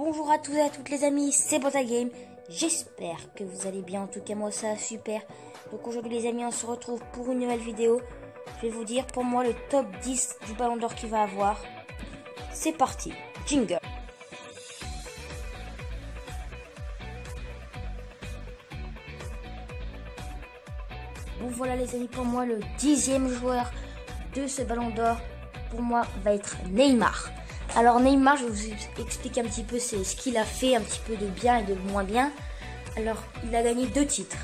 Bonjour à tous et à toutes les amis, c'est Botagame. J'espère que vous allez bien, en tout cas moi ça va super. Donc aujourd'hui les amis, on se retrouve pour une nouvelle vidéo. Je vais vous dire pour moi le top 10 du Ballon d'Or qu'il va avoir. C'est parti, jingle. Bon voilà les amis, pour moi le 10e joueur de ce Ballon d'Or, pour moi va être Neymar. Alors Neymar, je vais vous expliquer un petit peu ce qu'il a fait, un petit peu de bien et de moins bien. Alors il a gagné 2 titres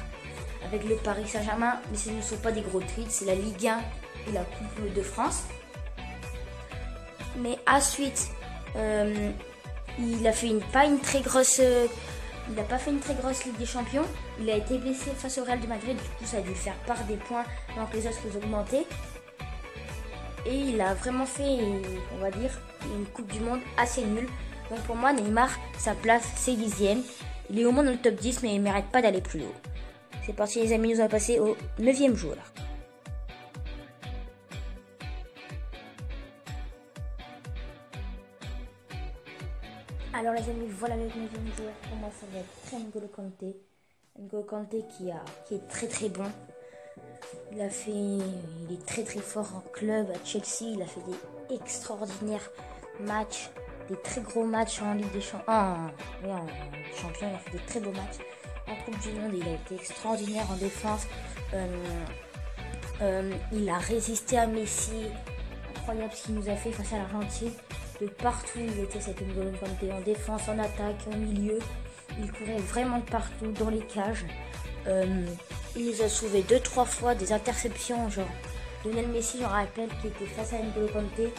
avec le Paris Saint-Germain, mais ce ne sont pas des gros titres, c'est la Ligue 1 et la Coupe de France. Mais ensuite, il a fait pas fait une très grosse Ligue des Champions. Il a été blessé face au Real de Madrid, du coup ça a dû faire part des points pendant que les autres les augmentaient. Et il a vraiment fait, on va dire, une Coupe du Monde assez nulle. Donc pour moi, Neymar, sa place, c'est 10e. Il est au moins dans le top 10, mais il ne mérite pas d'aller plus haut. C'est parti les amis, nous allons passer au 9e joueur. Alors les amis, voilà le 9e joueur. Pour moi, ça va être N'Golo Kanté. N'Golo Kanté qui est très très bon. Il est très très fort en club à Chelsea. Il a fait des extraordinaires matchs, des très gros matchs en Ligue des Champions. En champion, il a fait des très beaux matchs. En Coupe du Monde, il a été extraordinaire en défense. Il a résisté à Messi. Incroyable ce qu'il nous a fait face à l'Argentine. De partout, il était cet N'Golo Kanté, en défense, en attaque, en milieu. Il courait vraiment de partout, dans les cages. Il nous a sauvé 2-3 fois des interceptions, genre Lionel Messi, je me rappelle, qui était face à N'Golo Kanté.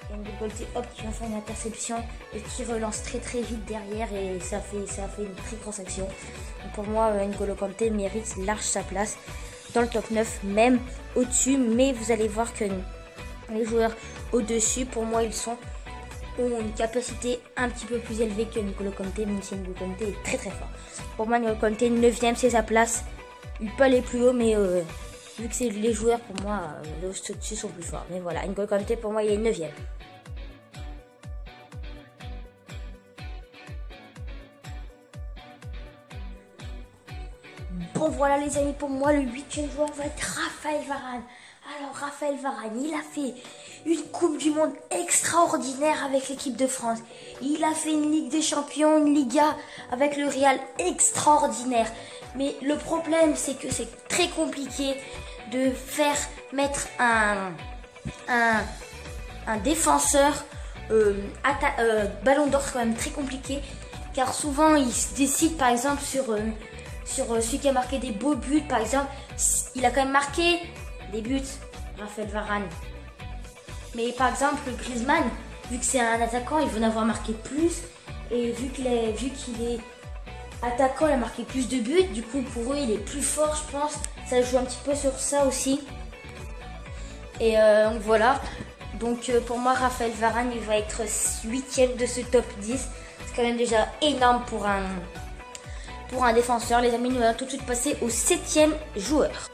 Et N'Golo Kanté, hop, qui va faire une interception et qui relance très très vite derrière et ça fait une très grosse action. Donc pour moi, N'Golo Kanté mérite large sa place dans le top 9, même au-dessus. Mais vous allez voir que les joueurs au-dessus, pour moi, ont une capacité un petit peu plus élevée que N'Golo Kanté, même si N'Golo Kanté est très très fort. Pour moi, N'Golo Kanté, 9e, c'est sa place. Il peut aller plus haut, mais vu que c'est les joueurs, pour moi, les au-dessus sont plus forts. Mais voilà, N'Golo Kanté, pour moi, il est 9e. Bon, voilà les amis, pour moi, le 8e joueur va être Raphaël Varane. Alors, Raphaël Varane, il a fait une Coupe du Monde extraordinaire avec l'équipe de France. Il a fait une Ligue des Champions, une Liga avec le Real extraordinaire. Mais le problème, c'est que c'est très compliqué de faire mettre un défenseur Ballon d'Or, c'est quand même très compliqué. Car souvent, il se décide par exemple sur celui qui a marqué des beaux buts. Par exemple, il a quand même marqué des buts, Raphaël Varane. Mais par exemple, Griezmann, vu que c'est un attaquant, il veut en avoir marqué plus. Et vu qu'il est attaquant, il a marqué plus de buts. Du coup, pour eux, il est plus fort, je pense. Ça joue un petit peu sur ça aussi. Et voilà. Donc pour moi, Raphaël Varane, il va être 8e de ce top 10. C'est quand même déjà énorme pour un défenseur. Les amis, nous allons tout de suite passer au 7e joueur.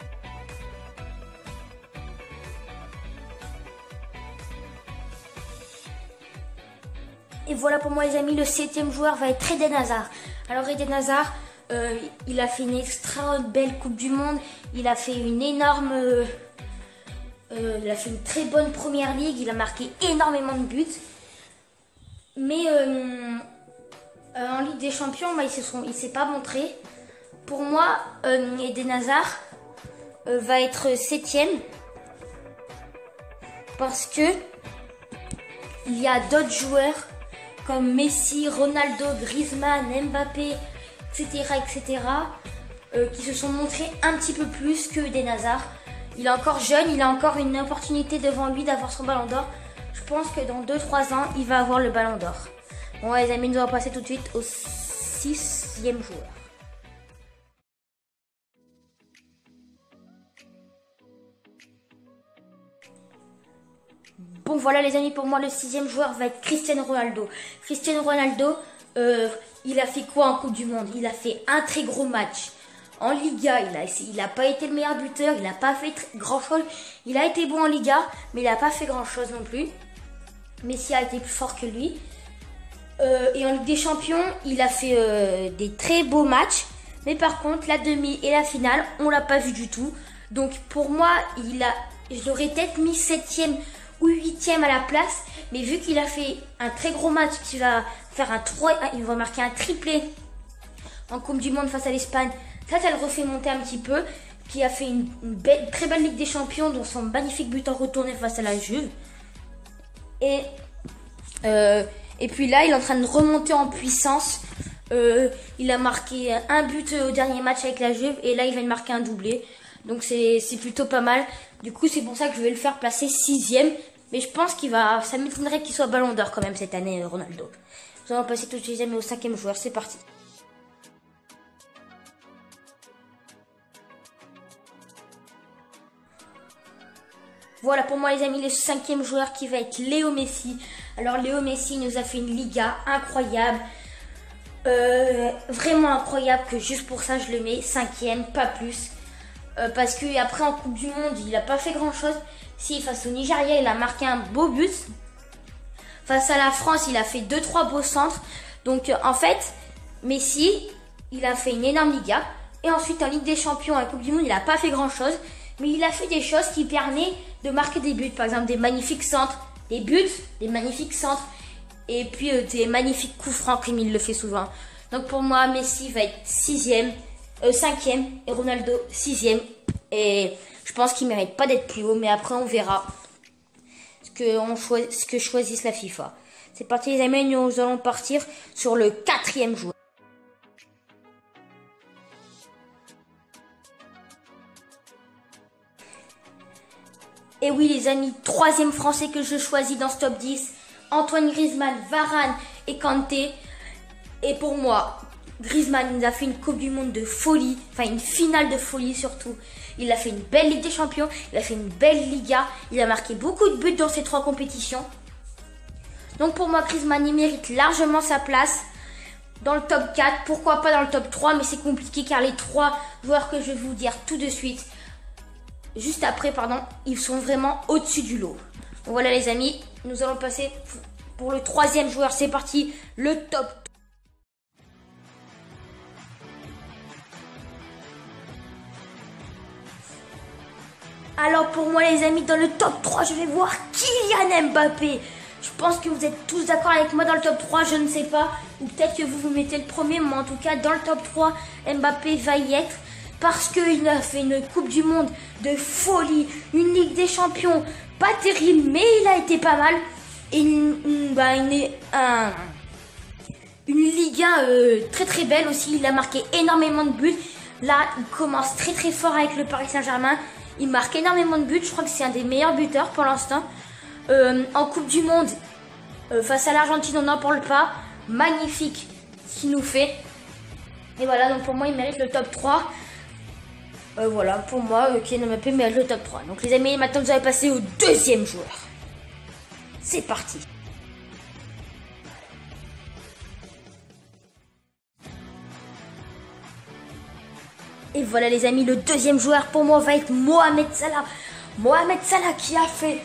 Et voilà pour moi les amis, le 7e joueur va être Eden Hazard. Alors Eden Hazard, il a fait une extra belle Coupe du Monde. Il a fait il a fait une très bonne première ligue. Il a marqué énormément de buts. Mais en Ligue des Champions, il s'est pas montré. Pour moi, Eden Hazard va être 7e. Parce que il y a d'autres joueurs comme Messi, Ronaldo, Griezmann, Mbappé, etc., qui se sont montrés un petit peu plus que Eden Hazard. Il est encore jeune, il a encore une opportunité devant lui d'avoir son Ballon d'Or. Je pense que dans 2-3 ans, il va avoir le Ballon d'Or. Bon les amis, nous allons passer tout de suite au 6e joueur. Bon voilà les amis, pour moi le 6e joueur va être Cristiano Ronaldo. Cristiano Ronaldo, il a fait quoi en Coupe du Monde? Il a fait un très gros match. En Liga, il n'a pas été le meilleur buteur, il n'a pas fait grand chose. Il a été bon en Liga, mais il n'a pas fait grand chose non plus. Messi a été plus fort que lui. Et en Ligue des Champions, il a fait des très beaux matchs. Mais par contre, la demi et la finale, on l'a pas vu du tout. Donc pour moi, je l'aurais peut-être mis 7e ou 8e à la place. Mais vu qu'il a fait un très gros match, qu'il va faire il va marquer un triplé en Coupe du Monde face à l'Espagne. Ça le refait monter un petit peu. Qui a fait une très belle Ligue des Champions, dont son magnifique but en retourné face à la Juve. Et puis là, il est en train de remonter en puissance. Il a marqué un but au dernier match avec la Juve. Et là, il vient de marquer un doublé. Donc c'est plutôt pas mal. Du coup, c'est pour ça que je vais le faire placer 6e. Mais je pense ça m'étonnerait qu'il soit ballon d'or quand même cette année, Ronaldo. Nous allons passer tout de suite au 5e joueur. C'est parti. Voilà pour moi les amis, le 5e joueur qui va être Léo Messi. Alors Léo Messi nous a fait une Liga incroyable. Vraiment incroyable que juste pour ça je le mets 5e, pas plus. Parce que après en Coupe du Monde, il n'a pas fait grand chose. Si face au Nigeria, il a marqué un beau but. Face à la France, il a fait 2-3 beaux centres. Donc en fait, Messi, il a fait une énorme Liga. Et ensuite en Ligue des Champions, en Coupe du Monde, il n'a pas fait grand chose. Mais il a fait des choses qui permettent de marquer des buts. Par exemple, des magnifiques centres, des buts, des magnifiques centres. Et puis des magnifiques coups francs comme il le fait souvent. Donc pour moi, Messi va être 5e. Et Ronaldo 6e. Et je pense qu'il ne mérite pas d'être plus haut. Mais après, on verra ce que choisisse la FIFA. C'est parti les amis, nous allons partir sur le 4e joueur. Et oui les amis, 3e français que je choisis dans ce top 10, Antoine Griezmann, Varane et Kanté. Et pour moi, Griezmann nous a fait une Coupe du Monde de folie, enfin une finale de folie surtout. Il a fait une belle Ligue des Champions, il a fait une belle Liga, il a marqué beaucoup de buts dans ces 3 compétitions. Donc pour moi, Griezmann, il mérite largement sa place dans le top 4, pourquoi pas dans le top 3, mais c'est compliqué car les 3 joueurs que je vais vous dire tout de suite, juste après, ils sont vraiment au-dessus du lot. Donc voilà les amis, nous allons passer pour le 3e joueur. C'est parti, le top. Alors pour moi les amis, dans le top 3, je vais voir Kylian Mbappé. Je pense que vous êtes tous d'accord avec moi dans le top 3, je ne sais pas. Ou peut-être que vous mettez le premier, mais en tout cas dans le top 3, Mbappé va y être. Parce qu'il a fait une Coupe du Monde de folie, une Ligue des Champions, pas terrible, mais il a été pas mal. Et une Ligue 1 très très belle aussi, il a marqué énormément de buts. Là, il commence très très fort avec le Paris Saint-Germain. Il marque énormément de buts, je crois que c'est un des meilleurs buteurs pour l'instant. En Coupe du Monde, face à l'Argentine, on n'en parle pas. Magnifique ce qu'il nous fait. Et voilà, donc pour moi, il mérite le top 3. Voilà, pour moi, Kylian Mbappé mérite le top 3. Donc les amis, maintenant vous allez passer au 2e joueur. C'est parti. Et voilà les amis, le 2e joueur pour moi va être Mohamed Salah. Mohamed Salah qui a fait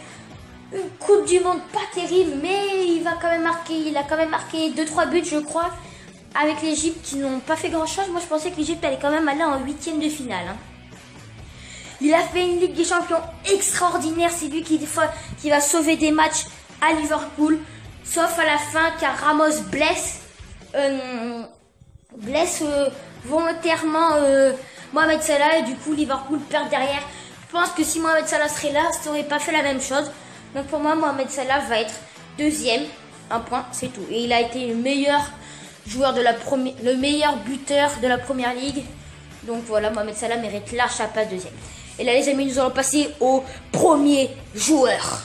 une Coupe du Monde pas terrible, mais il a quand même marqué 2-3 buts je crois, avec l'Égypte qui n'ont pas fait grand chose. Moi je pensais que l'Égypte allait quand même aller en 8e de finale. Il a fait une Ligue des Champions extraordinaire. C'est lui qui va sauver des matchs à Liverpool. Sauf à la fin car Ramos blesse volontairement Mohamed Salah. Et du coup Liverpool perd derrière. Je pense que si Mohamed Salah serait là, ça n'aurait pas fait la même chose. Donc pour moi, Mohamed Salah va être 2e. Un point, c'est tout. Et il a été le meilleur le meilleur buteur de la Première Ligue. Donc voilà, Mohamed Salah mérite large sa place 2e. Et là les amis, nous allons passer au premier joueur.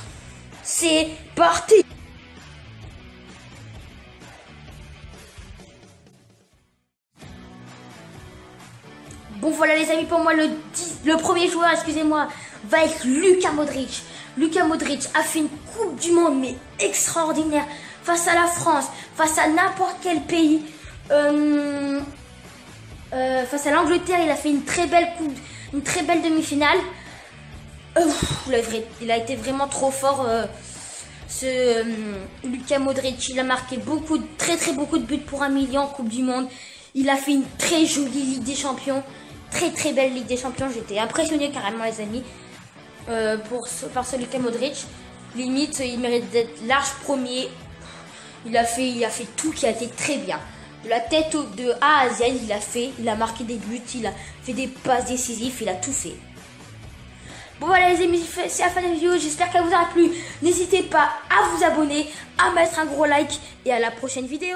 C'est parti. Bon voilà les amis, pour moi le premier joueur, excusez-moi, va être Luka Modric. Luka Modric a fait une Coupe du Monde mais extraordinaire face à la France, face à n'importe quel pays. Face à l'Angleterre, il a fait une très belle demi-finale. Il a été vraiment trop fort Luka Modric, il a marqué très beaucoup de buts pour 1 million en Coupe du Monde. Il a fait une très jolie Ligue des Champions. Très belle Ligue des Champions. J'étais impressionné carrément les amis par ce Luka Modric. Limite, il mérite d'être large premier. Il a fait tout qui a été très bien. De la tête de A à Z, il a marqué des buts, il a fait des passes décisives, il a tout fait. Bon voilà les amis, c'est la fin de la vidéo, j'espère qu'elle vous aura plu. N'hésitez pas à vous abonner, à mettre un gros like et à la prochaine vidéo.